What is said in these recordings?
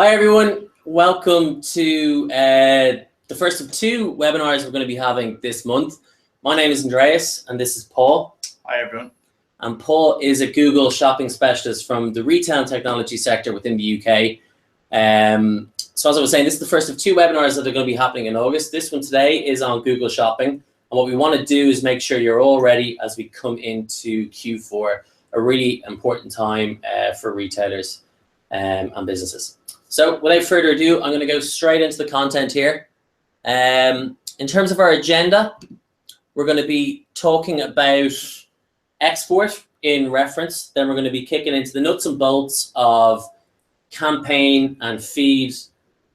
Hi everyone, welcome to the first of two webinars we're going to be having this month. My name is Aindreas and this is Paul. Hi everyone. And Paul is a Google shopping specialist from the retail and technology sector within the UK. So as I was saying, this is the first of two webinars that are going to be happening in August. This one today is on Google Shopping. And what we want to do is make sure you're all ready as we come into Q4, a really important time for retailers and businesses. So without further ado, I'm going to go straight into the content here. In terms of our agenda, we're going to be talking about export in reference. Then we're going to be kicking into the nuts and bolts of campaign and feed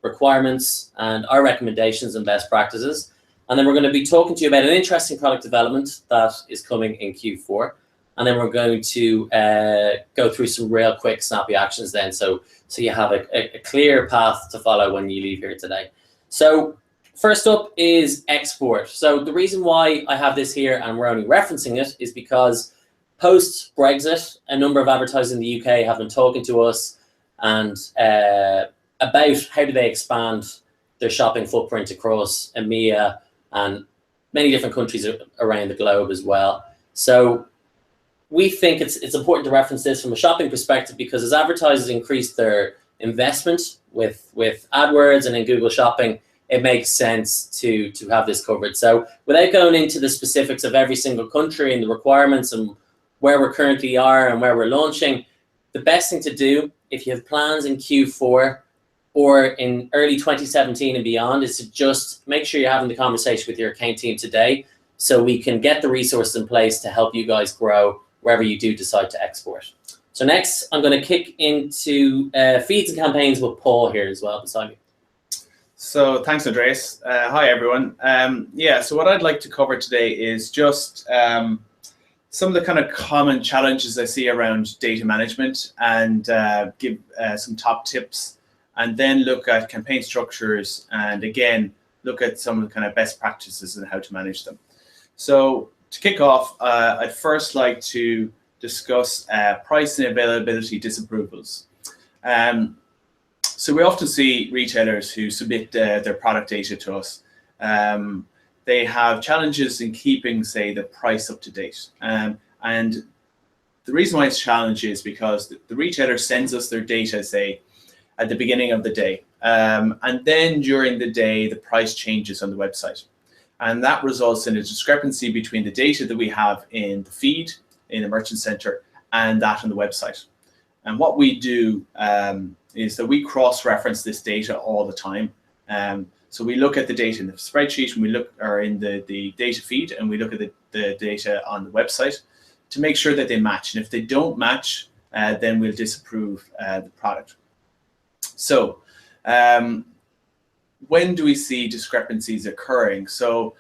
requirements and our recommendations and best practices. And then we're going to be talking to you about an interesting product development that is coming in Q4. And then we're going to go through some real quick, snappy actions then. So you have a clear path to follow when you leave here today. So first up is export. So the reason why I have this here and we're only referencing it is because post-Brexit, a number of advertisers in the UK have been talking to us and about how do they expand their shopping footprint across EMEA and many different countries around the globe as well. So we think it's important to reference this from a shopping perspective because as advertisers increase their investment with AdWords and in Google Shopping, it makes sense to have this covered. So without going into the specifics of every single country and the requirements and where we currently are and where we're launching, the best thing to do if you have plans in Q4 or in early 2017 and beyond is to just make sure you're having the conversation with your account team today so we can get the resources in place to help you guys grow wherever you do decide to export. So next, I'm going to kick into feeds and campaigns with Paul here as well beside me. So thanks, Aindreas. Hi, everyone. So what I'd like to cover today is just some of the kind of common challenges I see around data management and give some top tips, and then look at campaign structures and, again, look at some of the kind of best practices and how to manage them. So to kick off, I'd first like to discuss price and availability disapprovals. So we often see retailers who submit their product data to us. They have challenges in keeping, say, the price up to date. And the reason why it's a challenge is because the retailer sends us their data, say, at the beginning of the day. And then during the day, the price changes on the website. And that results in a discrepancy between the data that we have in the feed, in the merchant center, and that on the website. And what we do is that we cross-reference this data all the time. So we look at the data in the spreadsheet, and we look or in the data feed, and we look at the data on the website to make sure that they match. And if they don't match, then we'll disapprove the product. So when do we see discrepancies occurring? So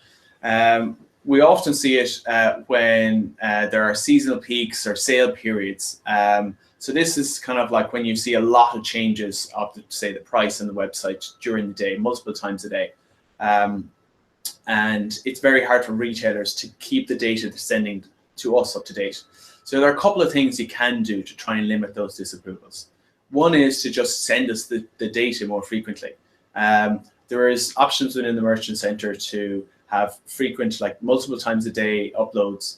we often see it when there are seasonal peaks or sale periods. So this is kind of like when you see a lot of changes of, say, the price on the website during the day, multiple times a day. And it's very hard for retailers to keep the data they're sending to us up to date. So there are a couple of things you can do to try and limit those disapprovals. One is to just send us the data more frequently. There is options within the merchant center to have frequent, like multiple times a day uploads.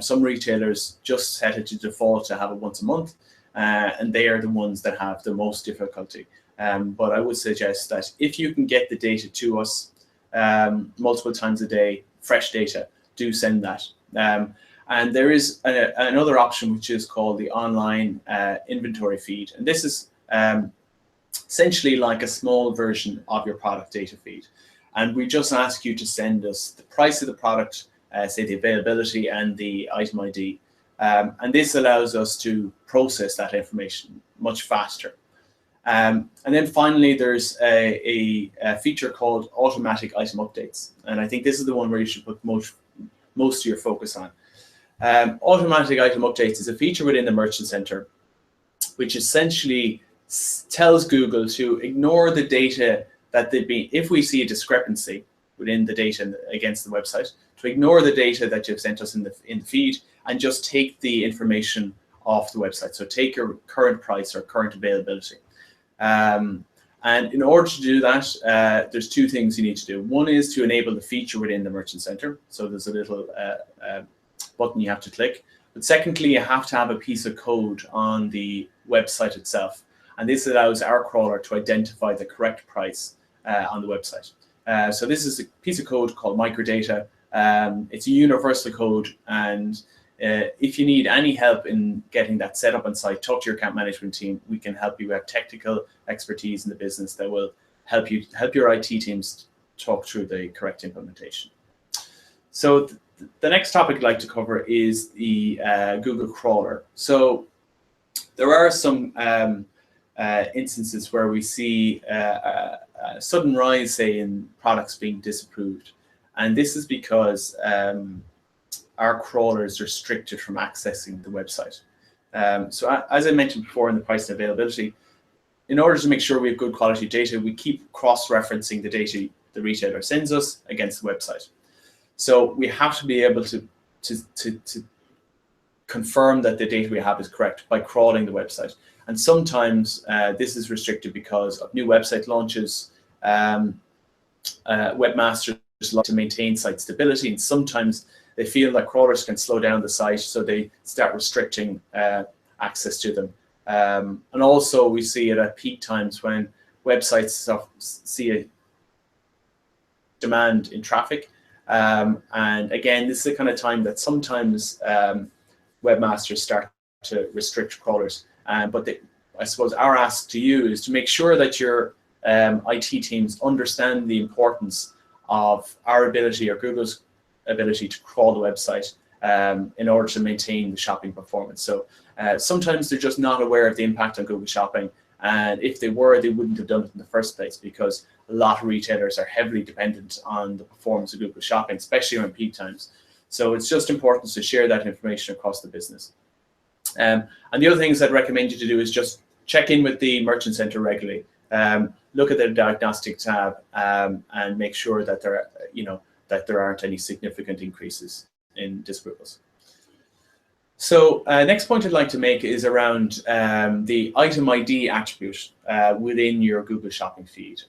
Some retailers just set it to default to have it once a month, and they are the ones that have the most difficulty. But I would suggest that if you can get the data to us multiple times a day, fresh data, do send that. And there is another option which is called the online inventory feed. And this is essentially like a small version of your product data feed. And we just ask you to send us the price of the product, say the availability and the item ID. And this allows us to process that information much faster. And then finally, there's a feature called automatic item updates. And I think this is the one where you should put most of your focus on. Automatic item updates is a feature within the merchant center, which essentially tells Google to ignore the data that they've been, if we see a discrepancy within the data against the website, to ignore the data that you've sent us in the feed and just take the information off the website. So take your current price or current availability. And in order to do that, there's two things you need to do. One is to enable the feature within the Merchant Center. So there's a little button you have to click. But secondly, you have to have a piece of code on the website itself. And this allows our crawler to identify the correct price on the website. So this is a piece of code called microdata. It's a universal code, and if you need any help in getting that set up on site, talk to your account management team. We can help you. We have technical expertise in the business that will help your IT teams talk through the correct implementation. So the next topic I'd like to cover is the Google crawler. So there are some instances where we see a sudden rise, say, in products being disapproved. And this is because our crawler is restricted from accessing the website. So as I mentioned before in the price and availability, in order to make sure we have good quality data, we keep cross-referencing the data the retailer sends us against the website. So we have to be able to confirm that the data we have is correct by crawling the website. And sometimes this is restricted because of new website launches. Webmasters like to maintain site stability, and sometimes they feel that crawlers can slow down the site, so they start restricting access to them. And also we see it at peak times when websites see a demand in traffic. And again, this is the kind of time that sometimes webmasters start to restrict crawlers. But I suppose our ask to you is to make sure that your IT teams understand the importance of our ability, or Google's ability, to crawl the website in order to maintain the shopping performance. So sometimes they're just not aware of the impact on Google Shopping, and if they were, they wouldn't have done it in the first place, because a lot of retailers are heavily dependent on the performance of Google Shopping, especially around peak times. So it's just important to share that information across the business. And the other things I'd recommend you to do is just check in with the Merchant Center regularly. Look at the diagnostic tab and make sure that there aren't any significant increases in disapprovals. So next point I'd like to make is around the item ID attribute within your Google Shopping feed.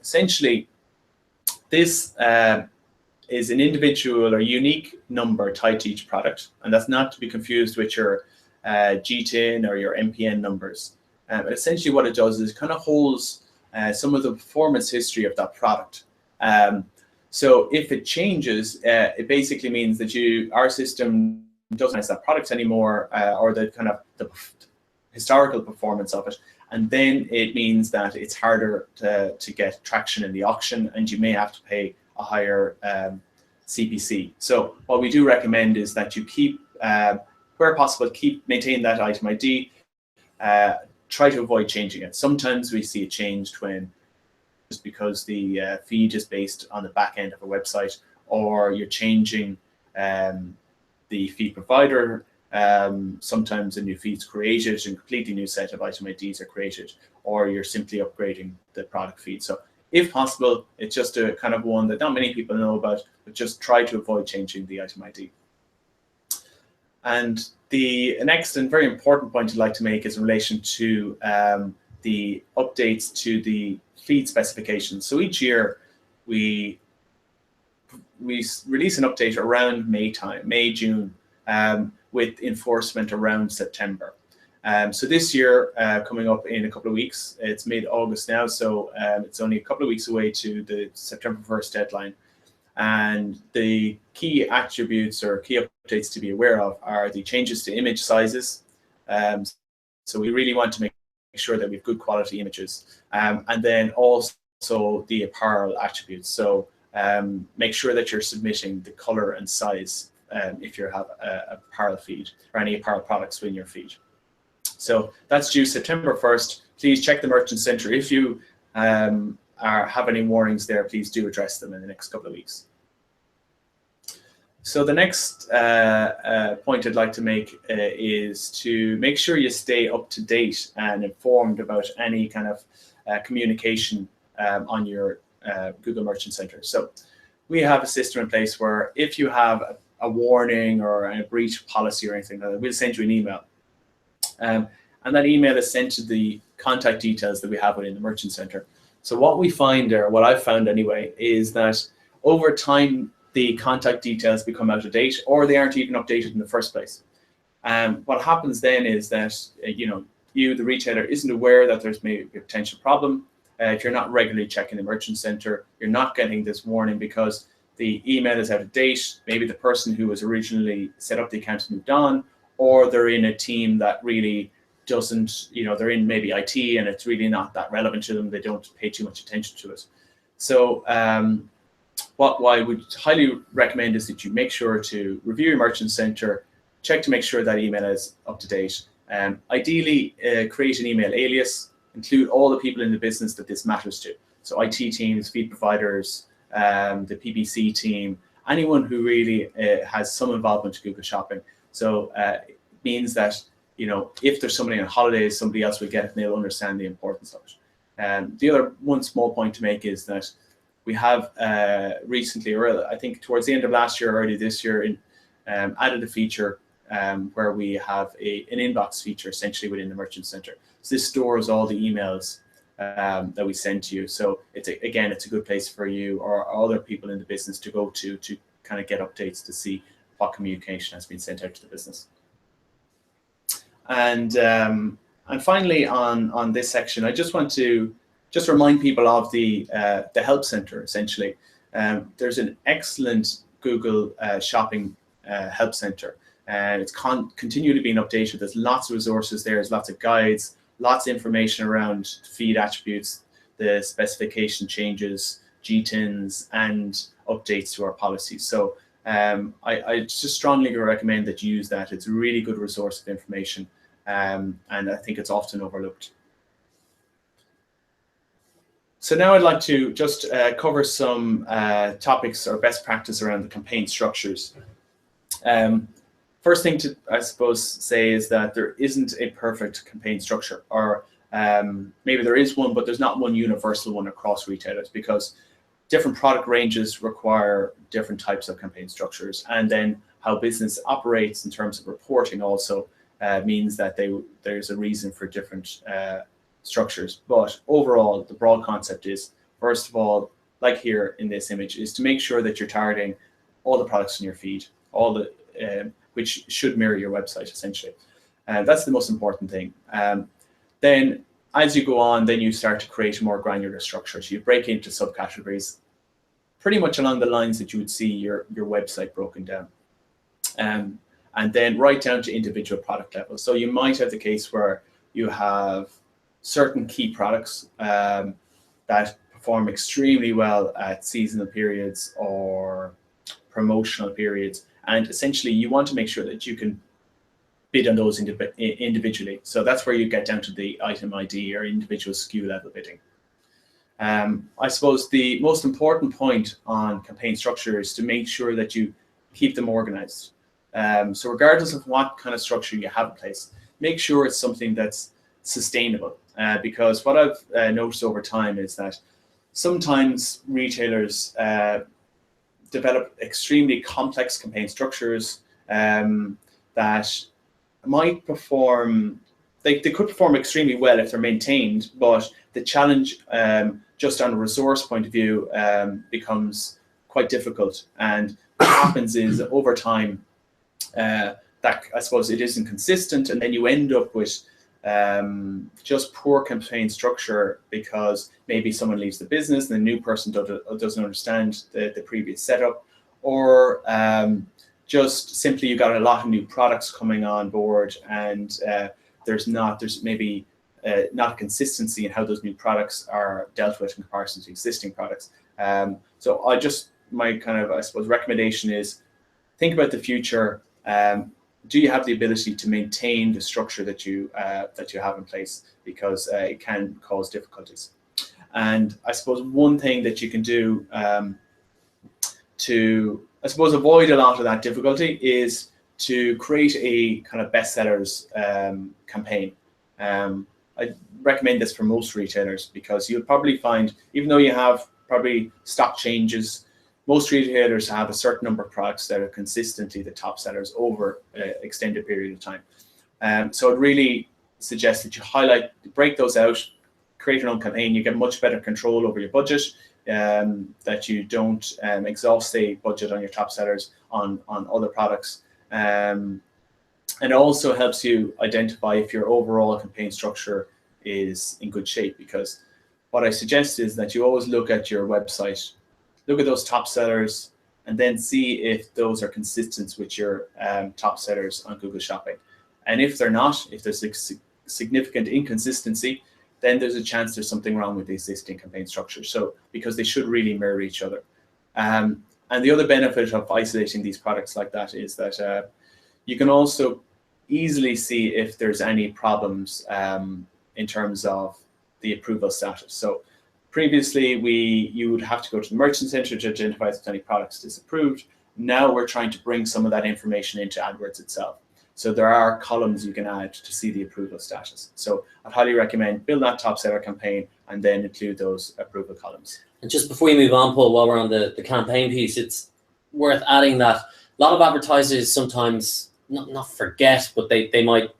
Essentially, this is an individual or unique number tied to each product, and that's not to be confused with your GTIN or your MPN numbers. But essentially what it does is it kind of holds some of the performance history of that product. So if it changes, it basically means that our system doesn't have that product anymore, or the kind of the historical performance of it. And then it means that it's harder to get traction in the auction, and you may have to pay a higher CPC. So what we do recommend is that you keep, where possible, maintain that item ID. Try to avoid changing it. Sometimes we see it changed when just because the feed is based on the back end of a website, or you're changing the feed provider. Sometimes a new feed's created and a completely new set of item IDs are created, or you're simply upgrading the product feed. So if possible, it's just a kind of one that not many people know about, but just try to avoid changing the item ID. And the next and very important point I'd like to make is in relation to the updates to the feed specifications. So each year we release an update around May, June, with enforcement around September. So this year, coming up in a couple of weeks, it's mid-August now, so it's only a couple of weeks away to the September 1st deadline. And the key attributes or key updates to be aware of are the changes to image sizes. So we really want to make sure that we have good quality images. And then also the apparel attributes. So make sure that you're submitting the color and size if you have a apparel feed or any apparel products within your feed. So that's due September 1st. Please check the Merchant Center. If you have any warnings there, please do address them in the next couple of weeks. So the next point I'd like to make is to make sure you stay up to date and informed about any kind of communication on your Google Merchant Center. So we have a system in place where if you have a warning or a breach policy or anything like that, we'll send you an email. And that email is sent to the contact details that we have within the Merchant Center. So what we find, or what I've found anyway, is that over time the contact details become out of date, or they aren't even updated in the first place. What happens then is that you, the retailer, isn't aware that there's maybe a potential problem. If you're not regularly checking the Merchant Center, you're not getting this warning because the email is out of date. Maybe the person who was originally set up the account has moved on, or they're in a team that really doesn't, they're in maybe IT and it's really not that relevant to them. They don't pay too much attention to it. So what I would highly recommend is that you make sure to review your Merchant Center, check to make sure that email is up to date. Ideally, create an email alias, include all the people in the business that this matters to. So IT teams, feed providers, the PPC team, anyone who really has some involvement to Google Shopping. So it means that, if there's somebody on holidays, somebody else will get it and they'll understand the importance of it. The other one small point to make is that we have recently, or I think towards the end of last year, early this year, added a feature where we have an inbox feature essentially within the Merchant Center. So this stores all the emails that we send to you. So it's a good place for you or other people in the business to go to kind of get updates to see what communication has been sent out to the business. And finally, on this section, I just want to remind people of the Help Center. Essentially, there's an excellent Google Shopping Help Center. It's continually being updated. There's lots of resources there. There's lots of guides, lots of information around feed attributes, the specification changes, GTINs, and updates to our policies. So I just strongly recommend that you use that. It's a really good resource of information, and I think it's often overlooked. So now I'd like to just cover some topics or best practice around the campaign structures. First thing to, I suppose, say is that there isn't a perfect campaign structure, or maybe there is one, but there's not one universal one across retailers, because different product ranges require different types of campaign structures, and then how business operates in terms of reporting also means that there's a reason for different structures. But overall, the broad concept is, first of all, like here in this image, is to make sure that you're targeting all the products in your feed, all the which should mirror your website essentially. That's the most important thing. Then as you go on, then you start to create more granular structures. You break into subcategories pretty much along the lines that you would see your website broken down. And then right down to individual product levels. So you might have the case where you have certain key products that perform extremely well at seasonal periods or promotional periods. And essentially, you want to make sure that you can bid on those individually. So that's where you get down to the item ID or individual SKU level bidding. I suppose the most important point on campaign structure is to make sure that you keep them organized. So regardless of what kind of structure you have in place, make sure it's something that's sustainable. Because what I've noticed over time is that sometimes retailers develop extremely complex campaign structures that might perform, they could perform extremely well if they're maintained, but the challenge just on a resource point of view becomes quite difficult. And what happens is over time that I suppose it isn't consistent, and then you end up with just poor campaign structure because maybe someone leaves the business and the new person doesn't understand the previous setup, or just simply you got a lot of new products coming on board, and there's maybe not a consistency in how those new products are dealt with in comparison to existing products. So my kind of, I suppose, recommendation is think about the future. Do you have the ability to maintain the structure that you have in place, because it can cause difficulties. And I suppose one thing that you can do to, I suppose, avoid a lot of that difficulty is to create a kind of bestsellers campaign. I recommend this for most retailers, because you'll probably find, even though you have probably stock changes, most retailers have a certain number of products that are consistently the top sellers over an extended period of time. So it really suggest that you break those out, create your own campaign. You get much better control over your budget, that you don't exhaust the budget on your top sellers on other products. And it also helps you identify if your overall campaign structure is in good shape, because what I suggest is that you always look at your website, look at those top sellers, and then see if those are consistent with your top sellers on Google Shopping. And if they're not, if there's a significant inconsistency, then there's a chance there's something wrong with the existing campaign structure. So, because they should really mirror each other. And the other benefit of isolating these products like that is that you can also easily see if there's any problems in terms of the approval status. So previously, you would have to go to the Merchant Center to identify if there's any products disapproved. Now we're trying to bring some of that information into AdWords itself. So there are columns you can add to see the approval status. So I'd highly recommend build that top seller campaign and then include those approval columns. And just before we move on, Paul, while we're on the campaign piece, it's worth adding that a lot of advertisers sometimes not forget, but they might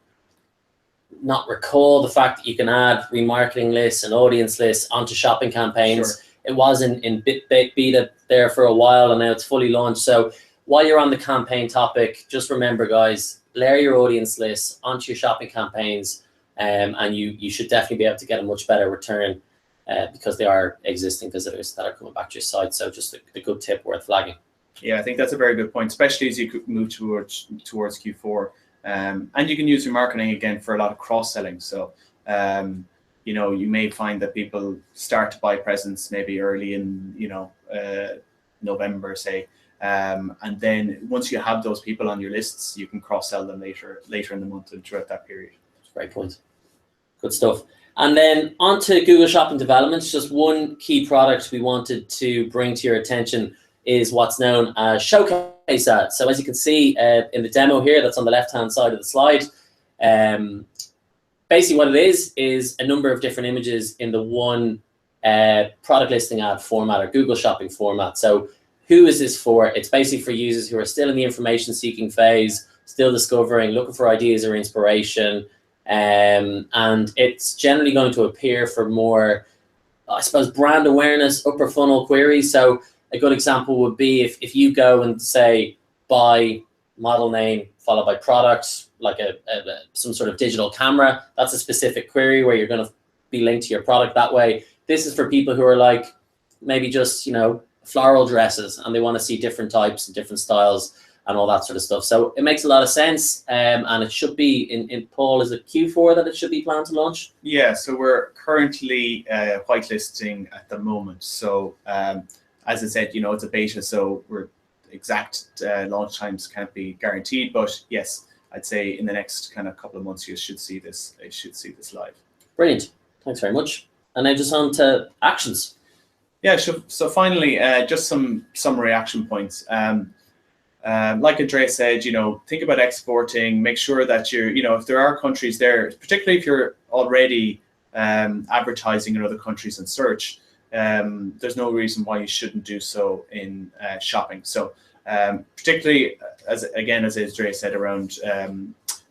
not recall the fact that you can add remarketing lists and audience lists onto shopping campaigns. Sure. It was in beta there for a while, and now it's fully launched. So while you're on the campaign topic, just remember, guys, layer your audience lists onto your shopping campaigns, and you should definitely be able to get a much better return because they are existing visitors that are coming back to your site. So just a good tip worth flagging. Yeah, I think that's a very good point, especially as you move towards Q4. And you can use your marketing again for a lot of cross-selling. So, you may find that people start to buy presents maybe early in, November, say. And then once you have those people on your lists, you can cross-sell them later in the month and throughout that period. Great point. Good stuff. And then on to Google Shopping developments. Just one key product we wanted to bring to your attention is what's known as Showcase Ads. So as you can see in the demo here, that's on the left-hand side of the slide, basically what it is a number of different images in the one product listing ad format or Google Shopping format. So who is this for? It's basically for users who are still in the information seeking phase, still discovering, looking for ideas or inspiration. And it's generally going to appear for more, I suppose, brand awareness, upper funnel queries. So a good example would be if you go and say, buy model name followed by product, like some sort of digital camera, that's a specific query where you're going to be linked to your product that way. This is for people who are like maybe just, floral dresses and they want to see different types and different styles and all that sort of stuff. So it makes a lot of sense, and it should be in Paul, is it Q4 that it should be planned to launch? Yeah, so we're currently whitelisting at the moment. So as I said, it's a beta, so exact launch times can't be guaranteed. But yes, I'd say in the next kind of couple of months, you should see this. Live. Brilliant. Thanks very much. And now just on to actions. Yeah. So finally, just some summary action points. Like Aindreas said, think about exporting. Make sure that if there are countries there, particularly if you're already advertising in other countries in search, there's no reason why you shouldn't do so in shopping. So particularly, as Aindreas said, around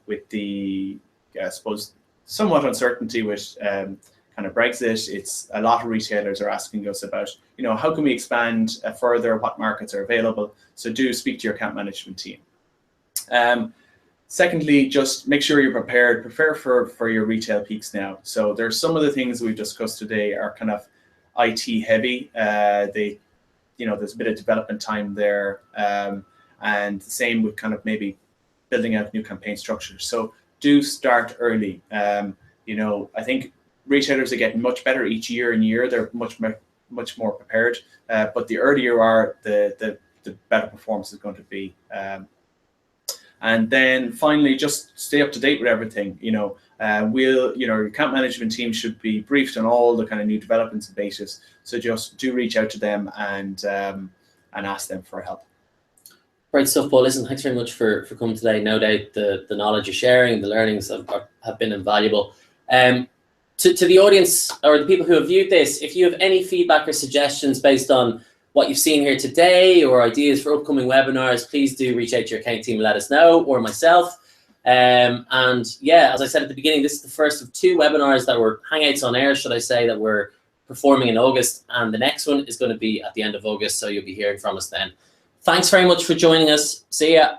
with the, I suppose, somewhat uncertainty with kind of Brexit, it's a lot of retailers are asking us about, how can we expand further, what markets are available. So do speak to your account management team. Secondly, just make sure you're prepared. Prepare for your retail peaks now. So there's some of the things we've discussed today are kind of IT heavy. There's a bit of development time there, and the same with kind of maybe building out new campaign structures. So do start early. I think retailers are getting much better each year and year. They're much more prepared. But the earlier you are, the better performance is going to be. And then finally, just stay up to date with everything. Your account management team should be briefed on all the kind of new developments and betas. So just do reach out to them and ask them for help. Great stuff, Paul. Listen, thanks very much for coming today. No doubt the knowledge you're sharing, the learnings have been invaluable. To the audience or the people who have viewed this, if you have any feedback or suggestions based on what you've seen here today or ideas for upcoming webinars, please do reach out to your account team and let us know, or myself. And yeah, as I said at the beginning, this is the first of 2 webinars that were Hangouts on Air, should I say, that we're performing in August. And the next one is going to be at the end of August, so you'll be hearing from us then. Thanks very much for joining us. See ya.